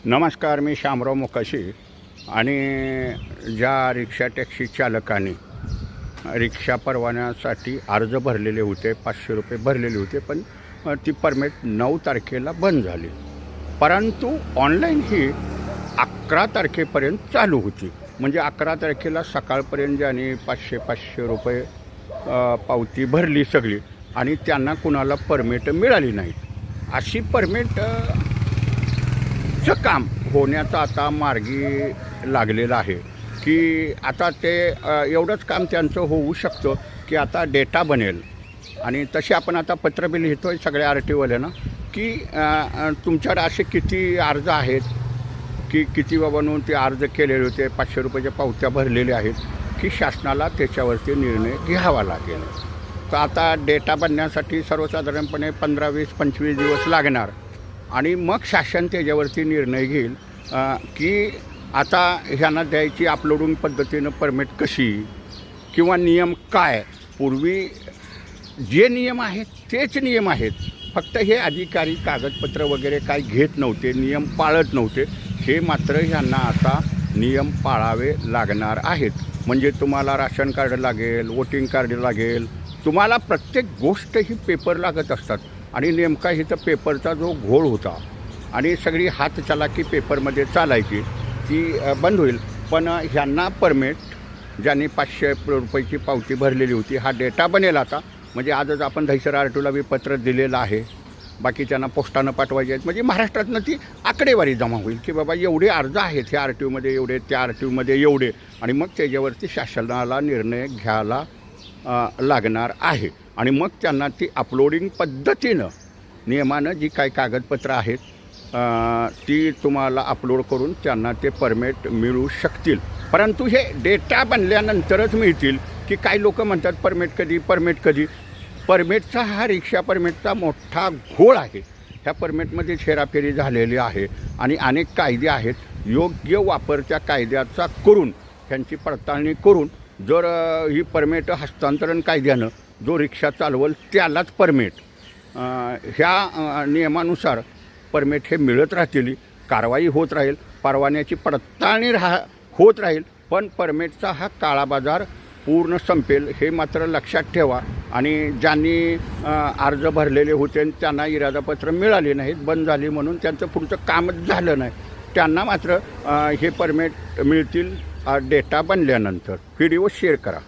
नमस्कार, मी शामराव मोकाशी. आणि ज्या रिक्षा टॅक्सी चालकाने रिक्षा परवान्यासाठी अर्ज भरलेले होते, 500 रुपये भरलेले होते, पण ती परमिट 9 तारखेला बंद झाली. परंतु ऑनलाईन ही 11 तारखेपर्यंत चालू होती. म्हणजे 11 तारखेला सकाळपर्यंत ज्यांनी 500 रुपये पावती भरली सगळी आणि त्यांना कुणाला परमिट मिळाली नाही. अशी परमिटचं काम होण्याचं आता मार्गी लागलेलं आहे की आता ते एवढंच काम त्यांचं होऊ शकतं की आता डेटा बनेल. आणि तसे आपण आता पत्र बी लिहितो आहे सगळ्या RTOवाल्यांना की तुमच्याकडे असे किती अर्ज आहेत, की किती बाबांनो ते अर्ज केलेले होते, 500 रुपयाच्या पावत्या भरलेल्या आहेत, की शासनाला त्याच्यावरती निर्णय घ्यावा लागेल. तर आता डेटा बनण्यासाठी सर्वसाधारणपणे 15, 20, 25 दिवस लागणार आणि मग शासन त्याच्यावरती निर्णय घेईल की आता ह्यांना द्यायची अपलोडिंग पद्धतीनं परमिट कशी किंवा नियम काय. पूर्वी जे नियम आहेत तेच नियम आहेत, फक्त हे अधिकारी कागदपत्र वगैरे काय घेत नव्हते, नियम पाळत नव्हते. हे मात्र ह्यांना आता नियम पाळावे लागणार आहेत. म्हणजे तुम्हाला राशन कार्ड लागेल, वोटिंग कार्ड लागेल, तुम्हाला प्रत्येक गोष्ट ही पेपर लागत असतात. आणि नेमका इथं पेपरचा जो घोळ होता आणि सगळी हातचलाकी पेपरमध्ये चालायची ती बंद होईल. पण ह्यांना परमिट ज्यांनी 500 रुपयाची पावती भरलेली होती, हा डेटा बनेल आता. म्हणजे आजच आपण दहिसर RTOला बी पत्र दिलेलं आहे, बाकीच्यांना पोस्टानं पाठवायचे आहेत. म्हणजे महाराष्ट्रातनं ती आकडेवारी जमा होईल की बाबा एवढे अर्ज आहेत ह्या RTOमध्ये एवढे, त्या RTOमध्ये एवढे, आणि मग त्याच्यावरती शासनाला निर्णय घ्यायला लागणार आहे. आणि मग त्यांना ती अपलोडिंग पद्धतीनं नियमानं जी काही कागदपत्रं आहेत ती तुम्हाला अपलोड करून त्यांना ते परमिट मिळू शकतील. परंतु हे डेटा बनल्यानंतरच मिळतील की काही लोक म्हणतात परमिट कधी, परमिट कधी. परमिटचा हा रिक्षा परमिटचा मोठा घोळ आहे. ह्या परमिटमध्ये हेराफेरी झालेली आहे आणि अनेक कायदे आहेत. योग्य वापर त्या कायद्याचा करून ह्यांची पडताळणी करून जर ही परमिट हस्तांतरण कायद्यानं जो रिक्षा चालवल त्यालाच परमिट, ह्या नियमानुसार परमिट हे मिळत राहतील, कारवाई होत राहील, परवान्याची पडताळणी होत राहील. पण परमिटचा हा काळा बाजार पूर्ण संपेल हे मात्र लक्षात ठेवा. आणि ज्यांनी अर्ज भरलेले होते त्यांना इरादापत्र मिळाले नाहीत, बंद झाली म्हणून त्यांचं पुढचं कामच झालं नाही, त्यांना मात्र हे परमिट मिळतील डेटा बनल्यानंतर. व्हिडिओ शेअर करा.